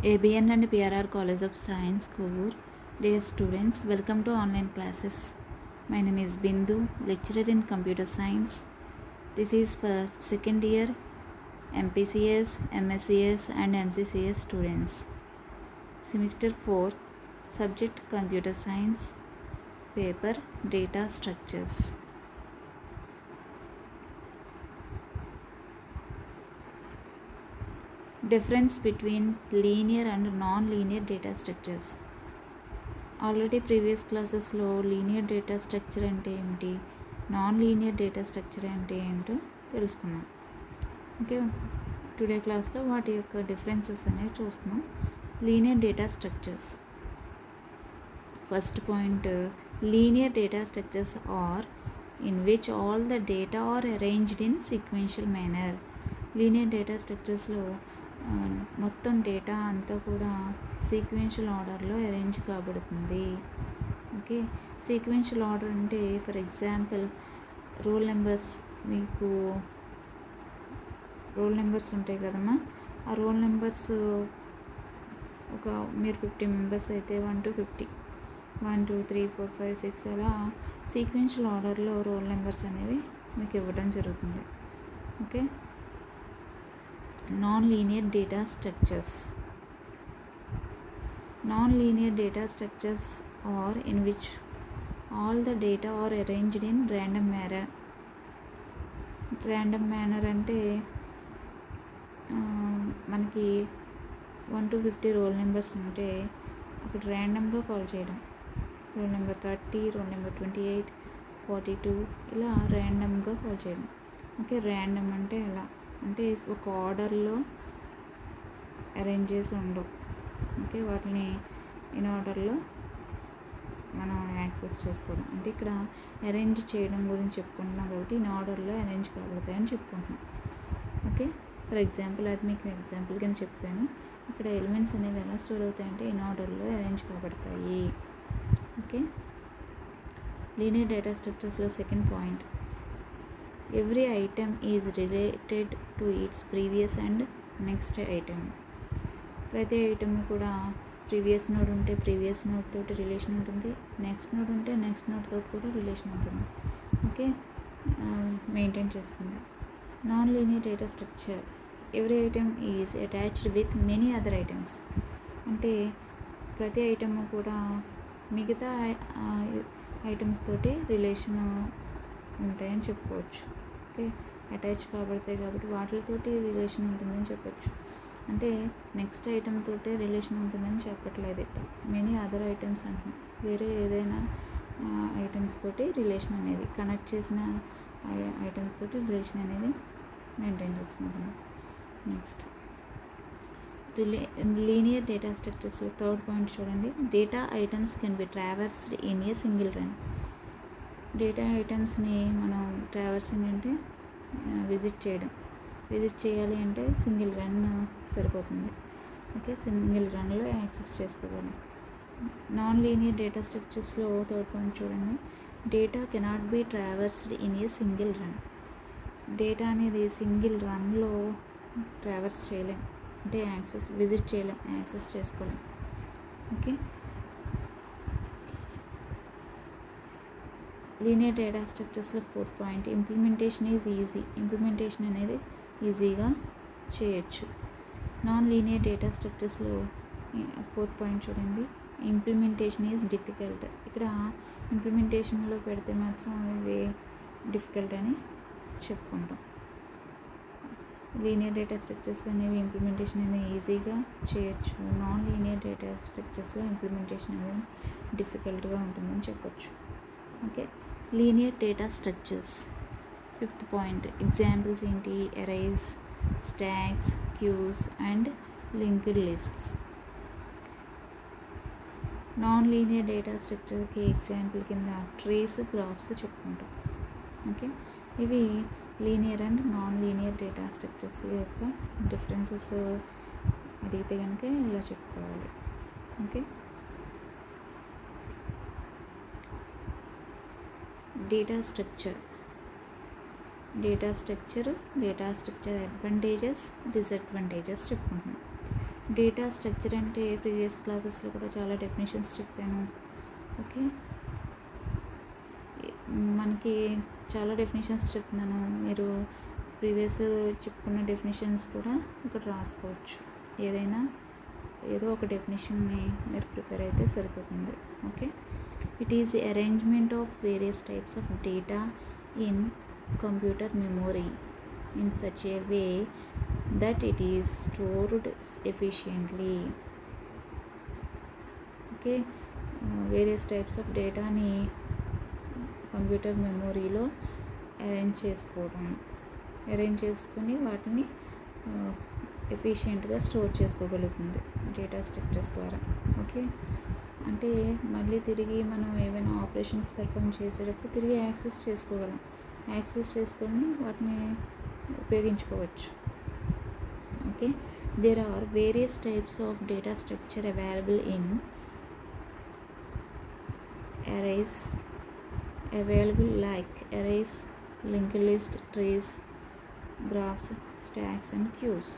ABN and PRR College of Science, Kovur. Dear students, welcome to online classes. My name is Bindu, lecturer in computer science. This is for second year MPCS, MSCS and MCCS students. Semester 4, subject computer science, paper data structures. Difference between linear and non-linear data structures. Already previous క్లాసెస్లో linear data structure అంటే ఏమిటి, non linear data structure అంటే ఏంటో తెలుసుకున్నాం. Okay, today క్లాస్లో వాటి యొక్క differences అనేవి చూస్తున్నాం. Linear data structures. First point, linear data structures are in which all the data are arranged in sequential manner. Linear data స్ట్రక్చర్స్లో మొత్తం డేటా అంతా కూడా సీక్వెన్షియల్ ఆర్డర్లో అరేంజ్ కాబడుతుంది. ఓకే, సీక్వెన్షియల్ ఆర్డర్ అంటే ఫర్ ఎగ్జాంపుల్ రోల్ నెంబర్స్, మీకు roll numbers ఉంటాయి కదమ్మా. ఆ రోల్ నెంబర్స్ ఒక మీరు 50 మెంబర్స్ అయితే 1 to 50, 1 2 3 4 5 6 అలా సీక్వెన్షియల్ ఆర్డర్లో రోల్ నెంబర్స్ అనేవి మీకు ఇవ్వడం జరుగుతుంది. Okay, non-linear data structures. Non-linear data structures are in which all the data are arranged in random manner. Random manner అంటే మనకి 1 to 50 రోల్ నెంబర్స్ ఉంటే అక్కడ ర్యాండమ్గా కాల్ చేయడం. రోల్ నెంబర్ 30, రోల్ నెంబర్ 28, 42 ఇలా ర్యాండమ్గా కాల్ చేయడం. ఓకే, ర్యాండమ్ అంటే ఎలా అంటే ఒక ఆర్డర్లో అరేంజ్ చేసి ఉండవు. ఓకే, వాటిని ఇన్ ఆర్డర్లో మనం యాక్సెస్ చేసుకోవడం. అంటే ఇక్కడ అరేంజ్ చేయడం గురించి చెప్పుకుంటున్నాం కాబట్టి ఇన్ ఆర్డర్లో అరేంజ్ కాబడతాయని చెప్పుకుంటున్నాం. ఓకే, ఫర్ ఎగ్జాంపుల్ అది మీకు ఎగ్జాంపుల్ కింద చెప్పాను. ఇక్కడ ఎలిమెంట్స్ అనేవి ఎలా స్టోర్ అవుతాయంటే ఇన్ ఆర్డర్లో అరేంజ్ కాబడతాయి. ఓకే, లీనియర్ డేటా స్ట్రక్చర్స్లో second point, every item is related to its previous and next item. ప్రతి ఐటమ్ కూడా ప్రీవియస్ నోడ్ ఉంటే ప్రీవియస్ నోడ్ తోటి రిలేషన్ ఉంటుంది, నెక్స్ట్ నోడ్ ఉంటే నెక్స్ట్ నోడ్ తోటి కూడా రిలేషన్ ఉంటుంది. ఓకే, మెయింటైన్ చేస్తుంది. Non linear data structure, every item is attached with many other items. అంటే ప్రతి ఐటమ్ కూడా మిగతా ఐటమ్స్ తోటి రిలేషన్ ఉంటాయని చెప్పుకోవచ్చు. ఓకే, అటాచ్ కాబడతాయి కాబట్టి వాటితోటి రిలేషన్ ఉంటుందని చెప్పచ్చు. అంటే నెక్స్ట్ ఐటమ్ తోటే రిలేషన్ ఉంటుందని చెప్పట్లేదు, ఇక్కడ మెనీ అదర్ ఐటమ్స్ అంటున్నాం. వేరే ఏదైనా ఐటమ్స్ తోటి రిలేషన్ అనేది కనెక్ట్ చేసిన ఐటమ్స్ తోటి రిలేషన్ అనేది మెయింటైన్ చేసుకుంటున్నాం. Next linear data structures third point చూడండి, data items can be traversed in a single run. Data ఐటమ్స్ని మనం ట్రావర్సింగ్ అంటే విజిట్ చేయాలి అంటే సింగిల్ రన్ సరిపోతుంది. ఓకే, సింగిల్ రన్లో యాక్సెస్ చేసుకోగలం. నాన్ లీనియర్ డేటా స్ట్రక్చర్స్లో థర్డ్ పాయింట్ చూడండి, data cannot be traversed in a single run. Data అనేది సింగిల్ రన్లో ట్రావర్స్ చేయలేం, అంటే విజిట్ చేయలేం, యాక్సెస్ చేసుకోలేం. ఓకే, లీనియర్ డేటా స్ట్రక్చర్స్లో fourth point, implementation is easy. Implementation అనేది ఈజీగా చేయొచ్చు. నాన్ లీనియర్ డేటా స్ట్రక్చర్స్లో ఫోర్త్ పాయింట్ చూడండి, ఇంప్లిమెంటేషన్ ఈజ్ డిఫికల్ట్. ఇక్కడ ఇంప్లిమెంటేషన్లో పెడితే మాత్రం ఇది డిఫికల్ట్ అని చెప్పుకుంటాం. లీనియర్ డేటా స్ట్రక్చర్స్ అనేవి ఇంప్లిమెంటేషన్ అనేది ఈజీగా చేయొచ్చు. నాన్ లీనియర్ డేటా స్ట్రక్చర్స్లో ఇంప్లిమెంటేషన్ అనేది డిఫికల్ట్గా ఉంటుందని చెప్పొచ్చు. Okay, linear data structures fifth point, examples ఏంటి, arrays, stacks, queues and linked lists. Non linear data స్ట్రక్చర్కి ఎగ్జాంపుల్ కింద ట్రీస్, గ్రాఫ్స్ చెప్పుకుంటాం. ఓకే, ఇవి linear and non linear data structures యొక్క డిఫరెన్సెస్ అడిగితే కనుక ఇలా చెప్పుకోవాలి. Okay, data structure advantages, disadvantages చెప్పుకుంటున్నాం. డేటా స్ట్రక్చర్ అంటే ప్రీవియస్ క్లాసెస్లో కూడా చాలా డెఫినేషన్స్ చెప్పాను. ఓకే, మనకి చాలా డెఫినేషన్స్ చెప్తున్నాను, మీరు ప్రీవియస్ చెప్పుకున్న డెఫినేషన్స్ కూడా ఇక్కడ రాసుకోవచ్చు. ఏదో ఒక డెఫినేషన్ని మీరు ప్రిపేర్ అయితే సరిపోతుంది. Okay, it is arrangement of various types of data in computer memory in such a way that it is stored efficiently. Okay, various types of డేటాని కంప్యూటర్ మెమొరీలో అరేంజ్ చేసుకొని వాటిని ఎఫిషియెంట్గా స్టోర్ చేసుకోగలుగుతుంది డేటా స్ట్రక్చర్స్ ద్వారా. Okay, అంటే మళ్ళీ తిరిగి మనం ఏమైనా operations perform చేసేటప్పుడు తిరిగి యాక్సెస్ చేసుకొని వాటిని ఉపయోగించుకోవచ్చు. Okay, there are various types of data structure available in arrays like arrays, linked list, trees, graphs, stacks and queues.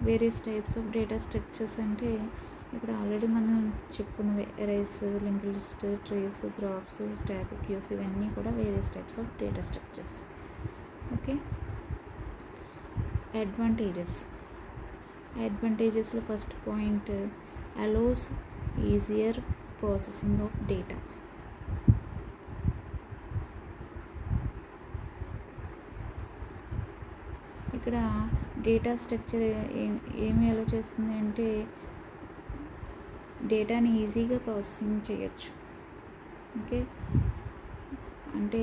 Various types of data structures అంటే ఇక్కడ ఆల్రెడీ మనం చెప్పుకున్నవి, arrays, linked list, trees, graphs, stack, queues, ఇవన్నీ కూడా various types of data structures. Okay, అడ్వాంటేజెస్లో first point, allows easier processing of data. ఇక్కడ data structure ఏమి allow చేస్తుంది అంటే డేటాని ఈజీగా ప్రాసెసింగ్ చేయొచ్చు. ఓకే, అంటే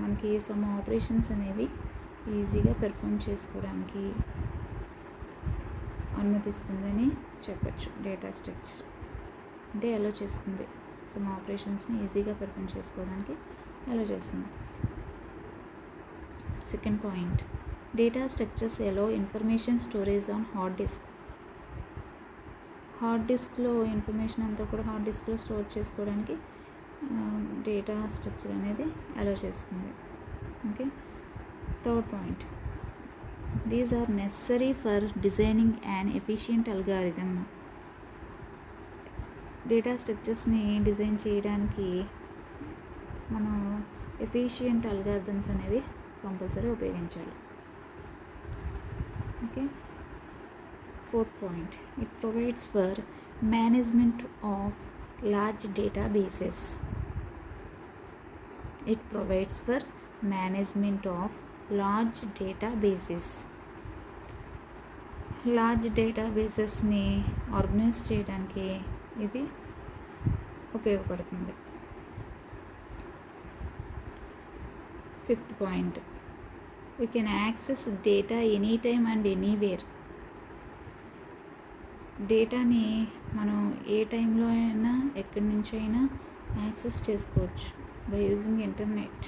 మనకి సమ్ ఆపరేషన్స్ అనేవి ఈజీగా పెర్ఫామ్ చేసుకోవడానికి అనుమతిస్తుందని చెప్పచ్చు. డేటా స్ట్రక్చర్ అంటే అలో చేస్తుంది, సమ్ ఆపరేషన్స్ని ఈజీగా పెర్ఫామ్ చేసుకోవడానికి అలో చేస్తుంది. Second point, data structures allow information storage on hard డిస్క్లో ఇన్ఫర్మేషన్ అంతా కూడా హార్డ్ డిస్క్లో స్టోర్ చేసుకోవడానికి డేటా స్ట్రక్చర్ అనేది అలో చేస్తుంది. Okay, third point, these are necessary for designing and efficient algorithm. Data స్ట్రక్చర్స్ని డిజైన్ చేయడానికి మనం ఎఫిషియంట్ అల్గారిథమ్స్ అనేవి కంపల్సరీ ఉపయోగించాలి. Okay, fourth point, it provides for management of large databases. Large డేటాబేసెస్ని organise చేయడానికి ఇది ఉపయోగపడుతుంది. Fifth point, we can access data anytime and anywhere. డేటాని మనం ఏ టైంలో అయినా ఎక్కడి నుంచి అయినా యాక్సెస్ చేసుకోవచ్చు by using internet.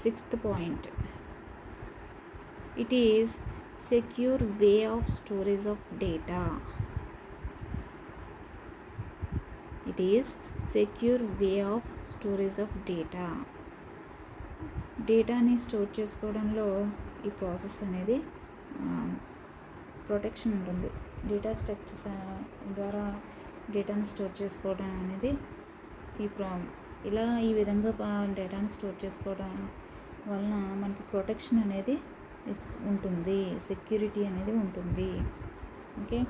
Sixth point, it is secure way of storage of data. డేటాని స్టోర్ చేసుకోవడంలో ఈ ప్రాసెస్ అనేది ప్రొటెక్షన్ ఉంటుంది. డేటా స్ట్రక్చర్స్ ద్వారా డేటాని స్టోర్ చేసుకోవడం అనేది ఈ విధంగా డేటాని స్టోర్ చేసుకోవడం వలన మనకి ప్రొటెక్షన్ అనేది ఉంటుంది, సెక్యూరిటీ అనేది ఉంటుంది. ఓకే,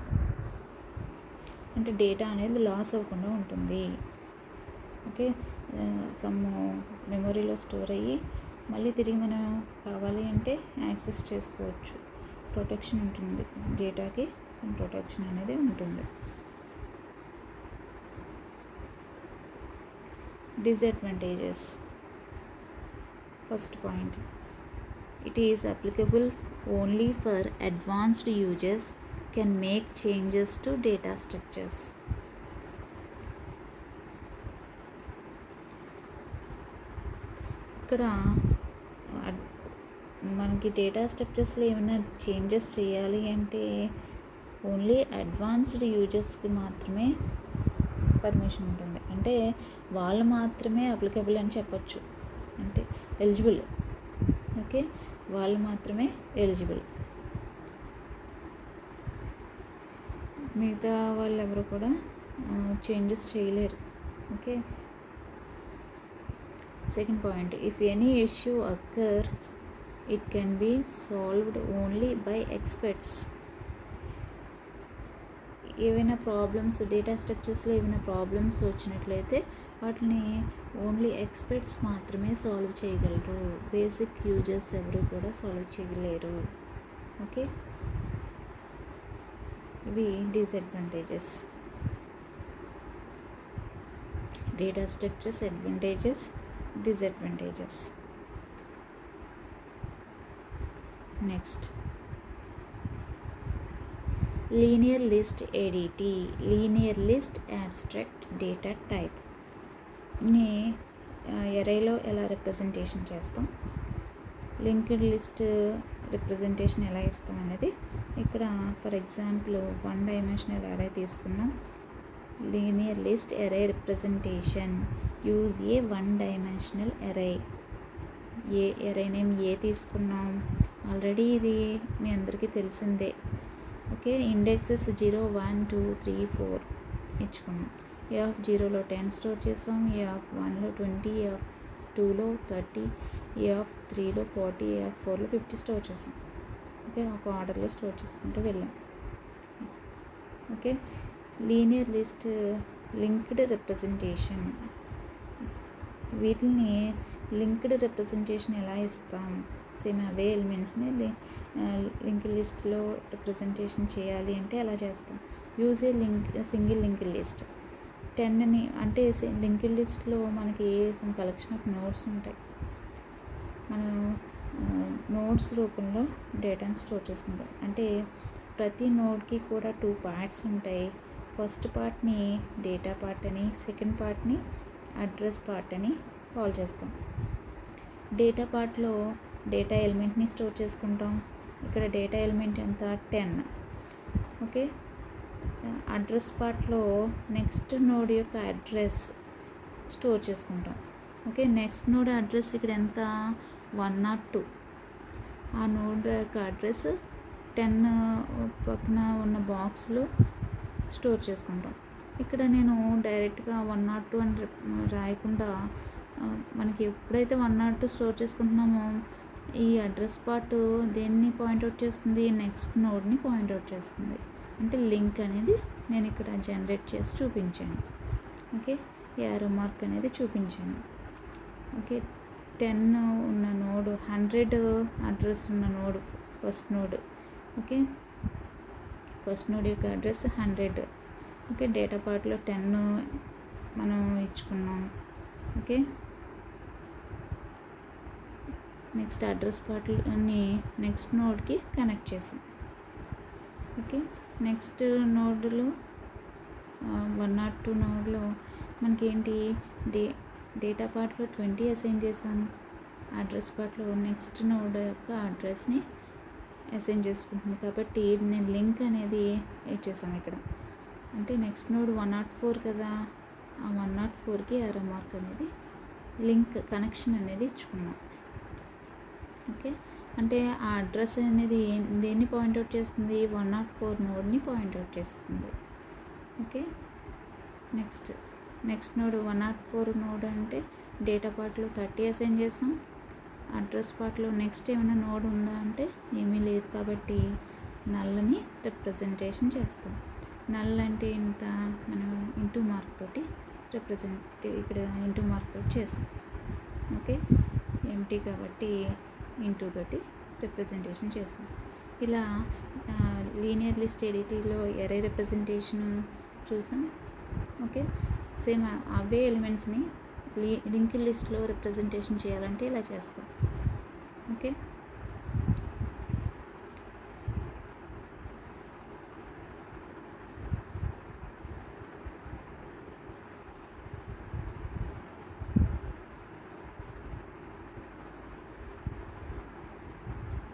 అంటే డేటా అనేది లాస్ అవ్వకుండా ఉంటుంది. ఓకే, సమ్ మెమొరీలో స్టోర్ అయ్యి మళ్ళీ తిరిగి మనం కావాలి అంటే యాక్సెస్ చేసుకోవచ్చు. ప్రొటెక్షన్ ఉంటుంది, డేటాకి సమ్ ప్రొటెక్షన్ అనేది ఉంటుంది. Disadvantages, first point, it is applicable only for advanced users can make changes to data structures. ఇక్కడ మనకి డేటా స్ట్రక్చర్స్లో ఏమైనా చేంజెస్ చేయాలి అంటే ఓన్లీ అడ్వాన్స్డ్ యూజర్స్కి మాత్రమే పర్మిషన్ ఉంటుంది. అంటే వాళ్ళు మాత్రమే అప్లికబుల్ అని చెప్పచ్చు, అంటే ఎలిజిబుల్. ఓకే, వాళ్ళు మాత్రమే ఎలిజిబుల్. మిగతా వాళ్ళు ఎవరు కూడా చేంజెస్ చేయలేరు. Okay. Second point, if any issue occurs it can be solved only by experts. ఏవైనా ప్రాబ్లమ్స్, డేటా స్ట్రక్చర్స్లో ఏమైనా ప్రాబ్లమ్స్ వచ్చినట్లయితే వాటిని ఓన్లీ ఎక్స్పర్ట్స్ మాత్రమే సాల్వ్ చేయగలరు. బేసిక్ యూజర్స్ ఎవరు కూడా సాల్వ్ చేయలేరు. ఓకే. ఇవి disadvantages. Data structures advantages, disadvantages. Next, linear list ADT, linear list abstract data type ని ఎరేలో ఎలా రిప్రజెంటేషన్ చేస్తాం, లింక్డ్ లిస్ట్ రిప్రజెంటేషన్ ఎలా ఇస్తాం అనేది ఇక్కడ ఫర్ ఎగ్జాంపుల్ 1 డైమెన్షనల్ అరే తీసుకున్నాం. లీనియర్ లిస్ట్ అరే రిప్రజెంటేషన్ యూజ్ ఏ 1 డైమెన్షనల్ అరే. అరే నేమ్ ఏ తీసుకున్నాం, ఆల్రెడీ ఇది మీ అందరికీ తెలిసిందే. ఓకే. ఇండెక్సెస్ 0, 1, 2, 3, 4 ఇచ్చుకున్నాం. ఏ ఆఫ్ 0లో 10 స్టోర్ చేసాం, ఏ ఆఫ్ 1లో 20, ఏ ఆఫ్ 2లో 30, ఏ ఆఫ్ 3లో 40, ఏ ఆఫ్ 4లో 50 స్టోర్ చేసాం. ఓకే. ఒక ఆర్డర్లో స్టోర్ చేసుకుంటూ వెళ్ళాం. Okay. Linear list linked representation, వీటిని లింక్డ్ రిప్రజెంటేషన్ ఎలా ఇస్తాం, సేమ్ అవే ఎలిమెంట్స్ని లింక్డ్ లిస్ట్లో రిప్రజెంటేషన్ చేయాలి అంటే ఎలా చేస్తాం. Use a single linked list. 10ని అంటే లింక్డ్ లిస్ట్లో మనకి సమ్ కలెక్షన్ ఆఫ్ నోట్స్ ఉంటాయి. మనం నోట్స్ రూపంలో డేటాను స్టోర్ చేసుకుంటాం. అంటే ప్రతి నోడ్కి కూడా 2 పార్ట్స్ ఉంటాయి. ఫస్ట్ పార్ట్ని డేటా పార్ట్ అని, సెకండ్ పార్ట్ని అడ్రస్ పార్ట్ అని కాల్ చేస్తాం. డేటా పార్ట్లో డేటా ఎలిమెంట్ని స్టోర్ చేసుకుంటాం. ఇక్కడ డేటా ఎలిమెంట్ ఎంత, 10. ఓకే. అడ్రస్ పార్ట్లో నెక్స్ట్ నోడ్ యొక్క అడ్రస్ స్టోర్ చేసుకుంటాం. ఓకే. నెక్స్ట్ నోడ్ అడ్రస్ ఇక్కడ ఎంత, 102. ఆ నోడ్ యొక్క అడ్రస్ 10 పక్కన ఉన్న బాక్స్లో స్టోర్ చేసుకుంటాం. ఇక్కడ నేను డైరెక్ట్గా 102 అని రాయకుండా మనకి ఎప్పుడైతే 102 స్టోర్ చేసుకుంటున్నామో ఈ అడ్రస్ పార్ట్ దేన్ని పాయింట్అవుట్ చేస్తుంది, నెక్స్ట్ నోడ్ని పాయింట్అవుట్ చేస్తుంది. అంటే లింక్ అనేది నేను ఇక్కడ జనరేట్ చేసి చూపించాను. ఓకే. యారో మార్క్ అనేది చూపించాను. ఓకే. 10 ఉన్న నోడ్, 100 అడ్రస్ ఉన్న node first node. Okay. First node యొక్క అడ్రస్ 100. ఓకే. డేటా పార్ట్లో 10 మనం ఇచ్చుకున్నాం. ఓకే. నెక్స్ట్ అడ్రస్ పార్ట్ని నెక్స్ట్ నోడ్కి కనెక్ట్ చేసాం. ఓకే. నెక్స్ట్ నోడ్లో 102 నోడ్లో మనకి ఏంటి, డేటా పార్ట్లో 20 అసైన్ చేసాం. అడ్రస్ పార్ట్లో నెక్స్ట్ నోడ్ యొక్క అడ్రస్ని అసైన్ చేసుకుంటుంది. కాబట్టి నేను లింక్ అనేది ఇచ్చేసాం ఇక్కడ. అంటే నెక్స్ట్ నోడ్ 104 కదా, ఆ 104కి యారో మార్క్ అనేది లింక్ కనెక్షన్ అనేది ఇచ్చుకున్నాం. ఓకే. అంటే ఆ అడ్రస్ అనేది దేన్ని పాయింట్అవుట్ చేస్తుంది, 104 నోడ్ని పాయింట్అవుట్ చేస్తుంది. ఓకే. నెక్స్ట్ నోడ్ 104 నోడ్ అంటే డేటా పార్ట్లో 30 అసైన్ చేస్తాం. అడ్రస్ పార్ట్లో నెక్స్ట్ ఏమైనా నోడ్ ఉందా అంటే ఏమీ లేదు కాబట్టి నల్ని రిప్రజెంటేషన్ చేస్తాం. నల్ అంటే ఇంత మనం ఇంటూ మార్క్ తోటి ఇక్కడ ఇంటూ మార్క్ తోటి చేస్తాం. ఓకే. ఎంటీ కాబట్టి ఇంటూ తోటి రిప్రజెంటేషన్ చేస్తాం. ఇలా లీనియర్ లిస్ట్ ADTలో ఎరే రిప్రజెంటేషన్ చూసాం. ఓకే. సేమ్ అవే ఎలిమెంట్స్ని లింక్డ్ లిస్ట్లో రిప్రజెంటేషన్ చేయాలంటే ఇలా చేస్తాం. ఓకే.